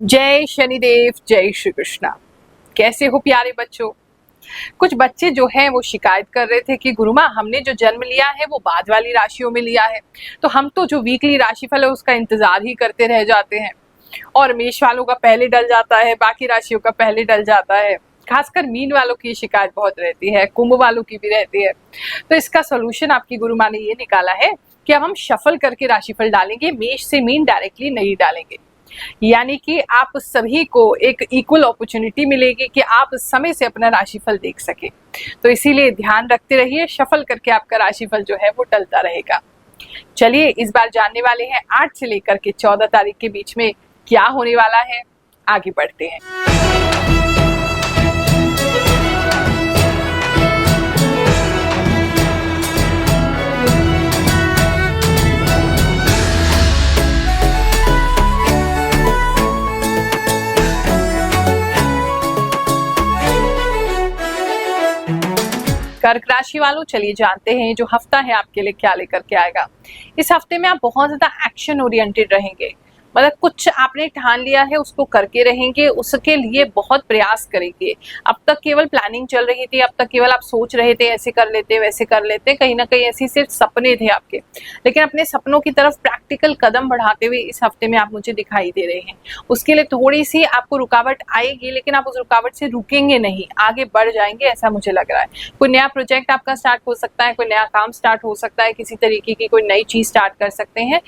जय शनिदेव, जय श्री कृष्णा। कैसे हो प्यारे बच्चों। कुछ बच्चे जो है वो शिकायत कर रहे थे कि गुरुमा हमने जो जन्म लिया है वो बाद वाली राशियों में लिया है, तो हम तो जो वीकली राशिफल है उसका इंतजार ही करते रह जाते हैं और मेष वालों का पहले डल जाता है, बाकी राशियों का पहले डल जाता है। खासकर मीन वालों की शिकायत बहुत रहती है, कुंभ वालों की भी रहती है। तो इसका सोल्यूशन आपकी गुरुमा ने ये निकाला है कि अब हम शफल करके राशिफल डालेंगे, मेष से मीन डायरेक्टली नहीं डालेंगे। यानी कि आप सभी को एक इक्वल अपॉर्चुनिटी मिलेगी कि आप समय से अपना राशिफल देख सके। तो इसीलिए ध्यान रखते रहिए, शफल करके आपका राशिफल जो है वो टलता रहेगा। चलिए इस बार जानने वाले हैं 8 से लेकर के 14 तारीख के बीच में क्या होने वाला है। आगे बढ़ते हैं। कर्क राशि वालों, चलिए जानते हैं जो हफ्ता है आपके लिए क्या लेकर के आएगा। इस हफ्ते में आप बहुत ज्यादा एक्शन ओरिएंटेड रहेंगे, मतलब कुछ आपने ठान लिया है उसको करके रहेंगे, उसके लिए बहुत प्रयास करेंगे। अब तक केवल प्लानिंग चल रही थी, अब तक केवल आप सोच रहे थे ऐसे कर लेते वैसे कर लेते, कहीं ना कहीं ऐसी सिर्फ सपने थे आपके। लेकिन अपने सपनों की तरफ प्रैक्टिकल कदम बढ़ाते हुए इस हफ्ते में आप मुझे दिखाई दे रहे हैं। उसके लिए थोड़ी सी आपको रुकावट आएगी, लेकिन आप उस रुकावट से रुकेंगे नहीं, आगे बढ़ जाएंगे, ऐसा मुझे लग रहा है। कोई नया प्रोजेक्ट आपका स्टार्ट हो सकता है, कोई नया काम स्टार्ट हो सकता है, किसी तरीके की कोई नई चीज स्टार्ट कर सकते हैं।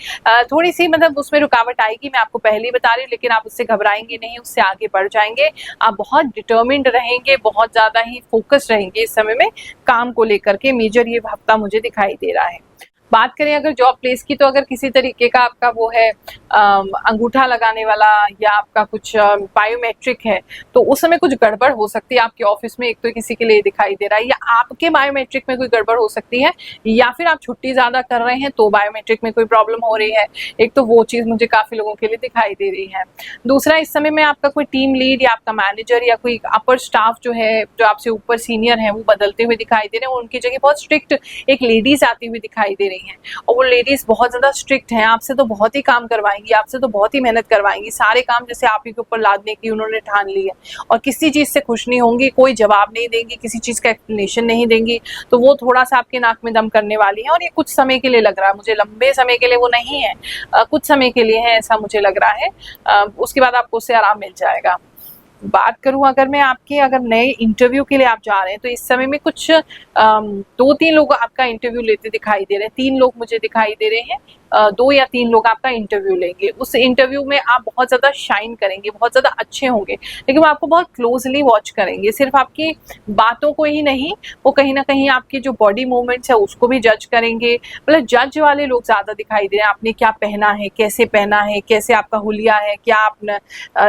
थोड़ी सी मतलब उसमें रुकावट आएगी, मैं आपको पहले ही बता रही हूँ, लेकिन आप उससे घबराएंगे नहीं, उससे आगे बढ़ जाएंगे। आप बहुत डिटर्मिन्ड रहेंगे, बहुत ज्यादा ही फोकस रहेंगे इस समय में काम को लेकर के। मेजर ये हफ्ता मुझे दिखाई दे रहा है। बात करें अगर जॉब प्लेस की, तो अगर किसी तरीके का आपका वो है अंगूठा लगाने वाला या आपका कुछ बायोमेट्रिक है, तो उस समय कुछ गड़बड़ हो सकती है आपके ऑफिस में। एक तो किसी के लिए दिखाई दे रहा है, या आपके बायोमेट्रिक में कोई गड़बड़ हो सकती है, या फिर आप छुट्टी ज्यादा कर रहे हैं तो बायोमेट्रिक में कोई प्रॉब्लम हो रही है। एक तो वो चीज मुझे काफी लोगों के लिए दिखाई दे रही है। दूसरा, इस समय में आपका कोई टीम लीड या आपका मैनेजर या कोई अपर स्टाफ जो है, जो आपसे ऊपर सीनियर है, वो बदलते हुए दिखाई दे रहे हैं। उनकी जगह बहुत स्ट्रिक्ट एक लेडीज आती हुई दिखाई दे रही हैं, और वो लेडीज बहुत ज्यादा स्ट्रिक्ट हैं, आपसे तो बहुत ही काम करवाएंगी, आपसे तो बहुत ही मेहनत करवाएंगी, सारे काम जैसे आप ही के ऊपर लादने की उन्होंने ठान ली है, और किसी चीज से खुश नहीं होंगी, कोई जवाब नहीं देंगी, किसी चीज का एक्सप्लेनेशन नहीं देंगी। तो वो थोड़ा सा आपके नाक में दम करने वाली है, और ये कुछ समय के लिए लग रहा है मुझे, लंबे समय के लिए वो नहीं है, कुछ समय के लिए है ऐसा मुझे लग रहा है। उसके बाद आपको उससे आराम मिल जाएगा। बात करूं अगर मैं आपके, अगर नए इंटरव्यू के लिए आप जा रहे हैं, तो इस समय में कुछ 2-3 लोग आपका इंटरव्यू लेते दिखाई दे रहे हैं। 3 लोग मुझे दिखाई दे रहे हैं, 2 या 3 लोग आपका इंटरव्यू लेंगे। उस इंटरव्यू में आप बहुत ज्यादा शाइन करेंगे, बहुत ज्यादा अच्छे होंगे, लेकिन वो आपको बहुत क्लोजली वॉच करेंगे। सिर्फ आपकी बातों को ही नहीं, वो कहीं ना कहीं आपके जो बॉडी मूवमेंट्स है उसको भी जज करेंगे। मतलब जज वाले लोग ज्यादा दिखाई दे रहे हैं। आपने क्या पहना है, कैसे पहना है, कैसे आपका हुलिया है, क्या आप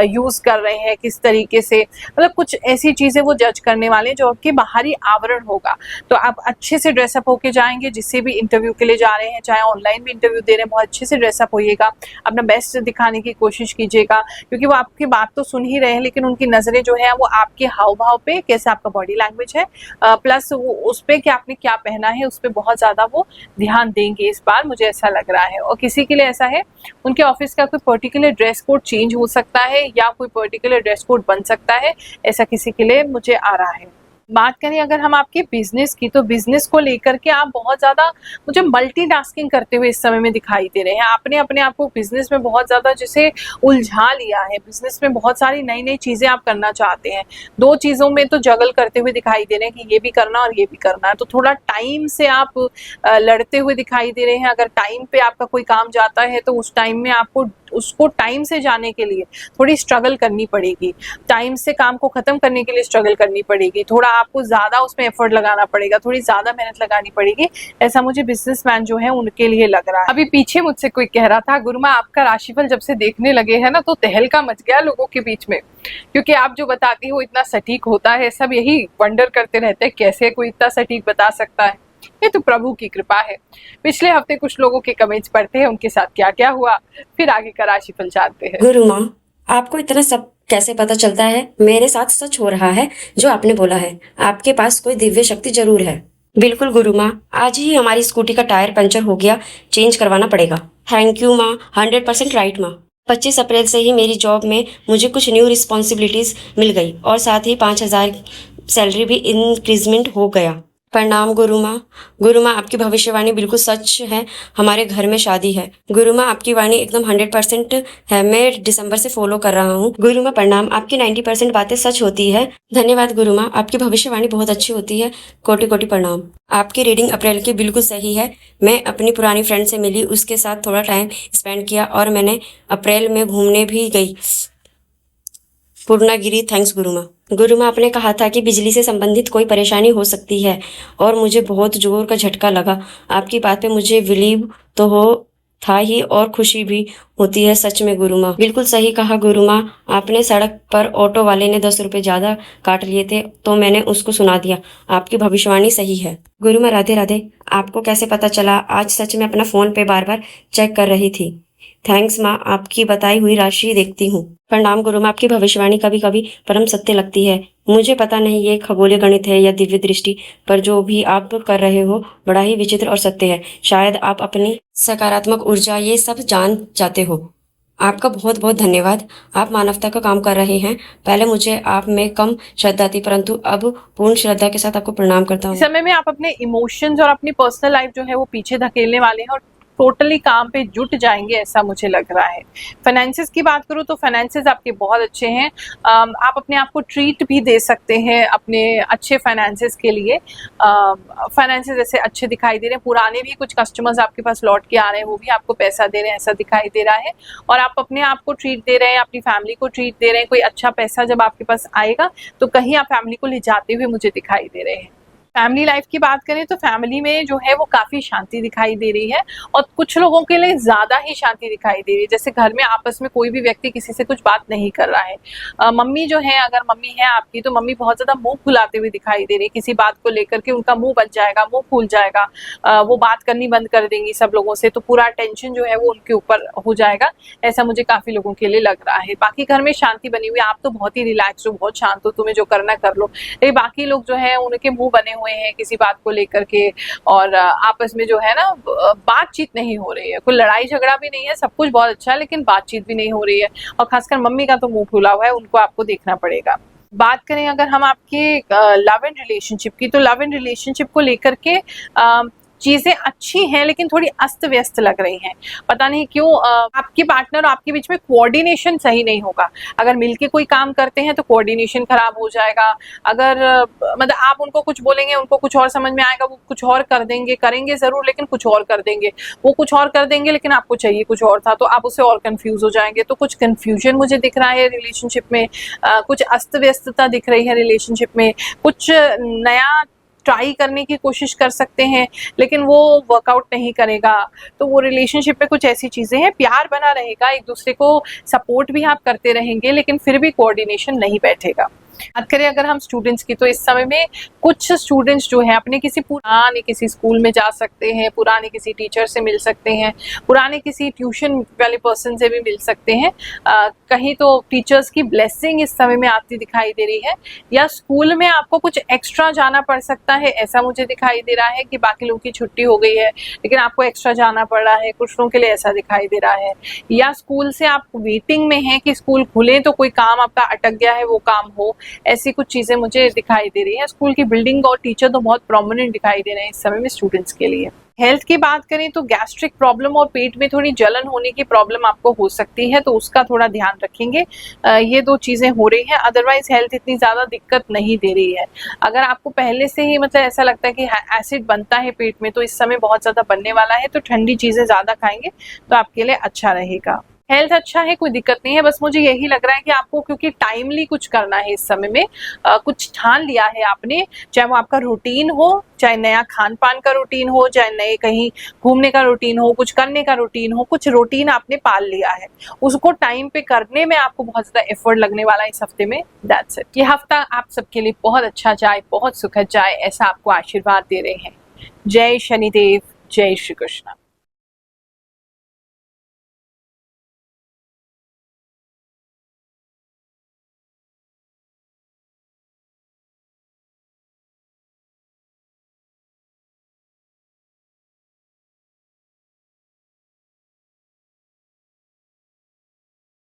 यूज कर रहे हैं, किस तरीके से, मतलब कुछ ऐसी चीजें वो जज करने वाले हैं जो आपके बाहरी आवरण होगा। तो आप अच्छे से ड्रेसअप होके जाएंगे, जिससे भी इंटरव्यू के लिए जा रहे हैं, चाहे ऑनलाइन भी इंटरव्यू दे रहे हैं, बहुत अच्छे से ड्रेसअप होइएगा, अपना बेस्ट दिखाने की कोशिश कीजिएगा, क्योंकि वो आपकी बात तो सुन ही रहे हैं, लेकिन उनकी नजरें जो है वो आपके हाव भाव पे, कैसे आपका बॉडी लैंग्वेज है, प्लस उस पे कि आपने क्या पहना है, उस पर बहुत ज्यादा वो ध्यान देंगे इस बार, मुझे ऐसा लग रहा है। और किसी के लिए ऐसा है, उनके ऑफिस का कोई पर्टिकुलर ड्रेस कोड चेंज हो सकता है, या कोई पर्टिकुलर ड्रेस कोड बन सकता है, ऐसा किसी के लिए मुझे आ रहा है। बात करें अगर हम आपके बिजनेस की, तो बिजनेस को लेकर के आप बहुत ज्यादा मुझे मल्टीटास्किंग करते हुए इस समय में दिखाई दे रहे हैं। आपने अपने आप को बिजनेस में बहुत ज्यादा जैसे उलझा लिया है, बिजनेस में बहुत सारी नई नई चीजें आप करना चाहते हैं, 2 चीजों में तो जगल करते हुए दिखाई दे रहे हैं कि ये भी करना और ये भी करना है। तो थोड़ा टाइम से आप लड़ते हुए दिखाई दे रहे हैं। अगर टाइम पे आपका कोई काम जाता है, तो उस टाइम में आपको उसको टाइम से जाने के लिए थोड़ी स्ट्रगल करनी पड़ेगी, टाइम से काम को खत्म करने के लिए स्ट्रगल करनी पड़ेगी, थोड़ा आपको ज्यादा उसमें एफर्ट लगाना पड़ेगा, थोड़ी ज्यादा मेहनत लगानी पड़ेगी, ऐसा मुझे बिजनेसमैन जो है उनके लिए लग रहा है। अभी पीछे मुझसे कोई कह रहा था, गुरुमा आपका राशिफल जब से देखने लगे हैं ना, तो तहलका मच गया लोगों के बीच में, क्योंकि आप जो बताती हो इतना सटीक होता है। सब यही वंडर करते रहते हैं कैसे कोई इतना सटीक बता सकता है। ये तो प्रभु की कृपा है। पिछले हफ्ते कुछ लोगों के कमेंट्स पढ़ते हैं, उनके साथ क्या क्या हुआ, फिर आगे का राशिफल जानते हैं। गुरु माँ, आपको इतना सब कैसे पता चलता है? मेरे साथ सच हो रहा है जो आपने बोला है। आपके पास कोई दिव्य शक्ति जरूर है। बिल्कुल गुरु माँ, आज ही हमारी स्कूटी का टायर पंचर हो गया, चेंज करवाना पड़ेगा। थैंक यू माँ, 100% राइट माँ। 25 अप्रैल से ही मेरी जॉब में मुझे कुछ न्यू रिस्पॉन्सिबिलिटीज़ मिल गई और साथ ही 5,000 सैलरी भी इंक्रीजमेंट हो गया। प्रणाम गुरु माँ। गुरु माँ, आपकी भविष्यवाणी बिल्कुल सच है। हमारे घर में शादी है। गुरु माँ, आपकी वाणी एकदम 100% है। मैं दिसंबर से फॉलो कर रहा हूँ। गुरु माँ प्रणाम, आपकी 90% बातें सच होती है। धन्यवाद गुरु माँ, आपकी भविष्यवाणी बहुत अच्छी होती है। कोटि कोटि प्रणाम। आपकी रीडिंग अप्रैल की बिल्कुल सही है। मैं अपनी पुरानी फ्रेंड से मिली, उसके साथ थोड़ा टाइम स्पेंड किया और मैंने अप्रैल में घूमने भी गई पूर्णागिरी। थैंक्स गुरु माँ। गुरु माँ, आपने कहा था कि बिजली से संबंधित कोई परेशानी हो सकती है और मुझे बहुत जोर का झटका लगा। आपकी बात पे मुझे बिलीव तो हो था ही और खुशी भी होती है। सच में गुरु माँ, बिल्कुल सही कहा गुरु माँ। आपने सड़क पर ऑटो वाले ने 10 रुपए ज्यादा काट लिए थे तो मैंने उसको सुना दिया। आपकी भविष्यवाणी सही है। गुरु माँ राधे राधे। आपको कैसे पता चला? आज सच में अपना फोन पे बार बार चेक कर रही थी। थैंक्स माँ, आपकी बताई हुई राशि देखती हूँ। प्रणाम गुरु माँ, आपकी भविष्यवाणी कभी कभी परम सत्य लगती है। मुझे पता नहीं ये खगोलीय गणित है या दिव्य दृष्टि, पर जो भी आप कर रहे हो बड़ा ही विचित्र और सत्य है। शायद आप अपनी सकारात्मक ऊर्जा ये सब जान जाते हो। आपका बहुत बहुत धन्यवाद। आप मानवता का काम कर रहे हैं। पहले मुझे आप में कम श्रद्धा थी, परंतु अब पूर्ण श्रद्धा के साथ आपको प्रणाम करता हूँ। इस समय में आप अपने इमोशंस और अपनी पर्सनल लाइफ जो है वो पीछे धकेलने वाले हैं और टोटली काम पे जुट जाएंगे, ऐसा मुझे लग रहा है। फाइनेंसेस की बात करूँ तो फाइनेंसेस आपके बहुत अच्छे हैं। आप अपने आप को ट्रीट भी दे सकते हैं अपने अच्छे फाइनेंसेस के लिए। फाइनेंसेस ऐसे अच्छे दिखाई दे रहे हैं। पुराने भी कुछ कस्टमर्स आपके पास लौट के आ रहे हैं, वो भी आपको पैसा दे रहे हैं, ऐसा दिखाई दे रहा है। और आप अपने आप को ट्रीट दे रहे हैं, अपनी फैमिली को ट्रीट दे रहे हैं। कोई अच्छा पैसा जब आपके पास आएगा तो कहीं आप फैमिली को ले जाते हुए मुझे दिखाई दे रहे हैं। फैमिली लाइफ की बात करें तो फैमिली में जो है वो काफी शांति दिखाई दे रही है और कुछ लोगों के लिए ज्यादा ही शांति दिखाई दे रही है। जैसे घर में आपस में कोई भी व्यक्ति किसी से कुछ बात नहीं कर रहा है। मम्मी जो है, अगर मम्मी है आपकी, तो मम्मी बहुत ज्यादा मुंह फुलाते हुए दिखाई दे रही है। किसी बात को लेकर के उनका मुंह बच जाएगा, मुंह फूल जाएगा, वो बात करनी बंद कर देंगी सब लोगों से, तो पूरा टेंशन जो है वो उनके ऊपर हो जाएगा। ऐसा मुझे काफी लोगों के लिए लग रहा है। बाकी घर में शांति बनी हुई है। आप तो बहुत ही रिलैक्स हो, बहुत शांत हो, तुम्हें जो करना कर लो। लेकिन बाकी लोग जो है उनके मुंह बने हुए हैं किसी बात को लेकर के, और आपस में जो है ना बातचीत नहीं हो रही है। कोई लड़ाई झगड़ा भी नहीं है, सब कुछ बहुत अच्छा है, लेकिन बातचीत भी नहीं हो रही है। और खासकर मम्मी का तो मुंह फूला हुआ है, उनको आपको देखना पड़ेगा। बात करें अगर हम आपके लव एंड रिलेशनशिप की, तो लव एंड रिलेशनशिप को लेकर के चीजें अच्छी हैं लेकिन थोड़ी अस्त व्यस्त लग रही हैं। पता नहीं क्यों आपके पार्टनर और आपके बीच में कोऑर्डिनेशन सही नहीं होगा। अगर मिलके कोई काम करते हैं तो कोऑर्डिनेशन खराब हो जाएगा। अगर मतलब आप उनको कुछ बोलेंगे, उनको कुछ और समझ में आएगा, वो कुछ और कर देंगे, करेंगे जरूर लेकिन कुछ और कर देंगे। वो कुछ और कर देंगे लेकिन आपको चाहिए कुछ और था, तो आप उससे और कंफ्यूज हो जाएंगे। तो कुछ कंफ्यूजन मुझे दिख रहा है रिलेशनशिप में, कुछ अस्त व्यस्तता दिख रही है रिलेशनशिप में। कुछ नया ट्राई करने की कोशिश कर सकते हैं लेकिन वो वर्कआउट नहीं करेगा। तो वो रिलेशनशिप में कुछ ऐसी चीजें हैं। प्यार बना रहेगा, एक दूसरे को सपोर्ट भी आप करते रहेंगे, लेकिन फिर भी कोऑर्डिनेशन नहीं बैठेगा। बात करें अगर हम स्टूडेंट्स की, तो इस समय में कुछ स्टूडेंट्स जो हैं अपने किसी पुराने किसी स्कूल में जा सकते हैं, पुराने किसी टीचर से मिल सकते हैं, पुराने किसी ट्यूशन वाले पर्सन से भी मिल सकते हैं। कहीं तो टीचर्स की ब्लेसिंग इस समय में आती दिखाई दे रही है, या स्कूल में आपको कुछ एक्स्ट्रा जाना पड़ सकता है, ऐसा मुझे दिखाई दे रहा है कि बाकी लोगों की छुट्टी हो गई है लेकिन आपको एक्स्ट्रा जाना पड़ रहा है, कुछ लोगों के लिए ऐसा दिखाई दे रहा है। या स्कूल से आप वेटिंग में हैं कि स्कूल खुले तो कोई काम आपका अटक गया है वो काम हो, ऐसी कुछ चीजें मुझे दिखाई दे रही है। स्कूल की बिल्डिंग और टीचर तो बहुत प्रोमिनेंट दिखाई दे रहे हैं इस समय में स्टूडेंट्स के लिए। हेल्थ की बात करें तो गैस्ट्रिक प्रॉब्लम और पेट में थोड़ी जलन होने की प्रॉब्लम आपको हो सकती है, तो उसका थोड़ा ध्यान रखेंगे। ये दो चीजें हो रही हैं, अदरवाइज हेल्थ इतनी ज्यादा दिक्कत नहीं दे रही है। अगर आपको पहले से ही मतलब ऐसा लगता है कि एसिड बनता है पेट में, तो इस समय बहुत ज्यादा बनने वाला है, तो ठंडी चीजें ज्यादा खाएंगे तो आपके लिए अच्छा रहेगा। हेल्थ अच्छा है, कोई दिक्कत नहीं है। बस मुझे यही लग रहा है कि आपको क्योंकि टाइमली कुछ करना है इस समय में, कुछ ठान लिया है आपने, चाहे वो आपका रूटीन हो, चाहे नया खान पान का रूटीन हो, चाहे नए कहीं घूमने का रूटीन हो, कुछ करने का रूटीन हो, कुछ रूटीन आपने पाल लिया है, उसको टाइम पे करने में आपको बहुत ज्यादा एफर्ट लगने वाला है इस हफ्ते में। That's it. ये हफ्ता आप सबके लिए बहुत अच्छा जाए, बहुत सुखद जाए, ऐसा आपको आशीर्वाद दे रहे हैं। जय शनिदेव, जय श्री कृष्ण।